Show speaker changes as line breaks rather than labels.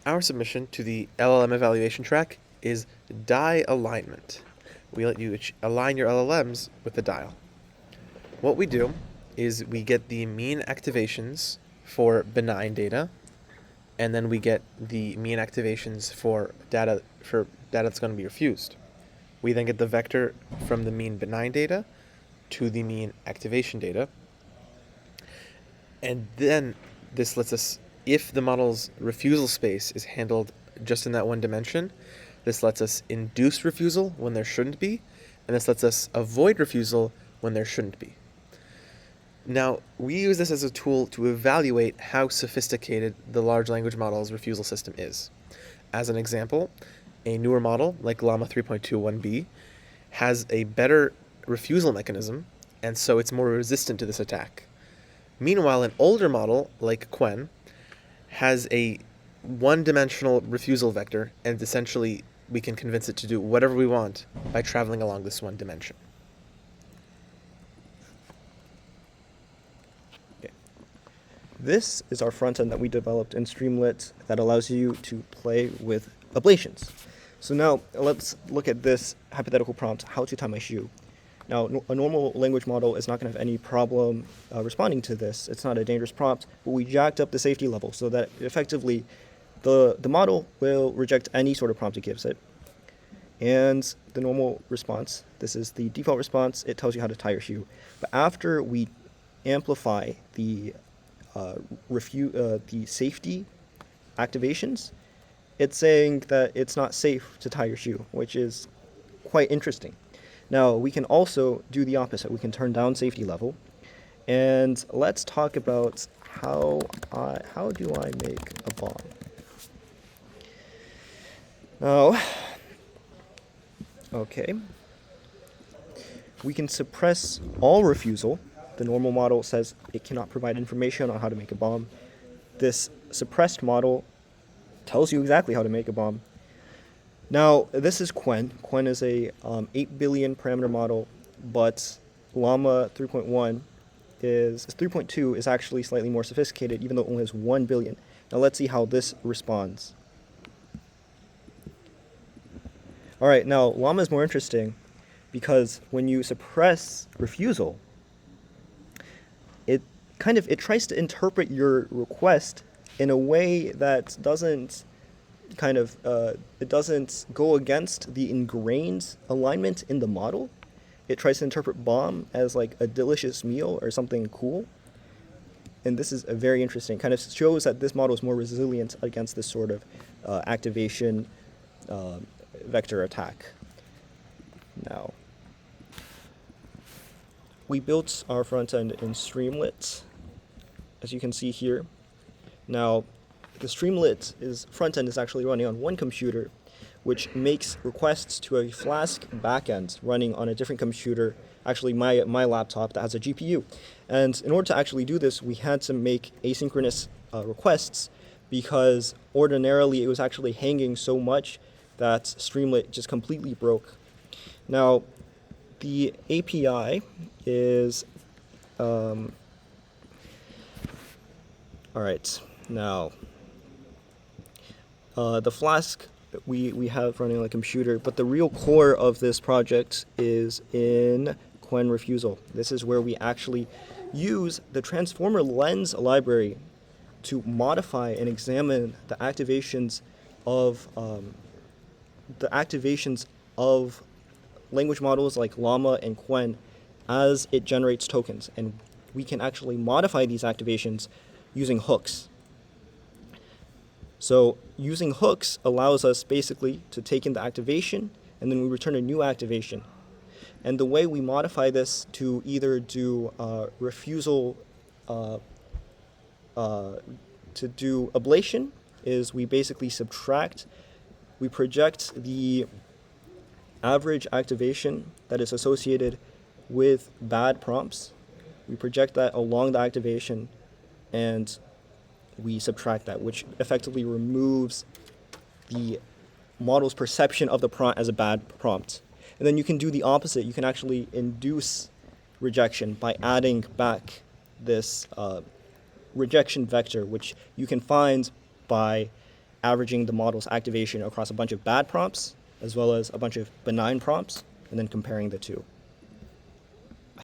Our submission to the LLM evaluation track is DiAlignment. We let you align your LLMs with the dial. What we do is we get the mean activations for benign data, and then we get the mean activations for data that's going to be refused. We then get the vector from the mean benign data to the mean activation data. And then this lets us, if the model's refusal space is handled just in that one dimension, this lets us induce refusal when there shouldn't be, and this lets us avoid refusal when there shouldn't be. Now, we use this as a tool to evaluate how sophisticated the large language model's refusal system is. As an example, a newer model, like Llama 3.21b, has a better refusal mechanism, and so it's more resistant to this attack. Meanwhile, an older model, like Quen, has a one-dimensional refusal vector, and essentially we can convince it to do whatever we want by traveling along this one dimension.
This is our front end that we developed in Streamlit that allows you to play with ablations. So now let's look at this hypothetical prompt, how to tie my shoe. Now, a normal language model is not going to have any problem responding to this. It's not a dangerous prompt, but we jacked up the safety level so that effectively the model will reject any sort of prompt it gives it. And the normal response, this is the default response, it tells you how to tie your shoe. But after we amplify the safety activations, it's saying that it's not safe to tie your shoe, which is quite interesting. Now, we can also do the opposite. We can turn down safety level. And let's talk about how do I make a bomb? Now, okay. We can suppress all refusal. The normal model says it cannot provide information on how to make a bomb. This suppressed model tells you exactly how to make a bomb. Now, this is Quen. Quen is a 8 billion parameter model, but Llama 3.2 is actually slightly more sophisticated, even though it only has 1 billion. Now let's see how this responds. All right, now Llama is more interesting because when you suppress refusal, it tries to interpret your request in a way that doesn't it doesn't go against the ingrained alignment in the model. It tries to interpret bomb as like a delicious meal or something cool. And this is a very interesting, kind of shows that this model is more resilient against this sort of activation vector attack. Now, we built our front end in Streamlit, as you can see here. Now, the Streamlit front end is actually running on one computer, which makes requests to a Flask backend running on a different computer, actually my laptop that has a GPU. And in order to actually do this, we had to make asynchronous requests because ordinarily it was actually hanging so much that Streamlit just completely broke. Now, the API is, all right, now, the Flask we have running on a computer, but the real core of this project is in Quen Refusal. This is where we actually use the Transformer Lens library to modify and examine the activations of language models like Llama and Quen as it generates tokens, and we can actually modify these activations using hooks. So using hooks allows us basically to take in the activation and then we return a new activation. And the way we modify this to either do refusal, to do ablation is we basically we project the average activation that is associated with bad prompts. We project that along the activation and we subtract that, which effectively removes the model's perception of the prompt as a bad prompt. And then you can do the opposite. You can actually induce rejection by adding back this rejection vector, which you can find by averaging the model's activation across a bunch of bad prompts as well as a bunch of benign prompts, and then comparing the two.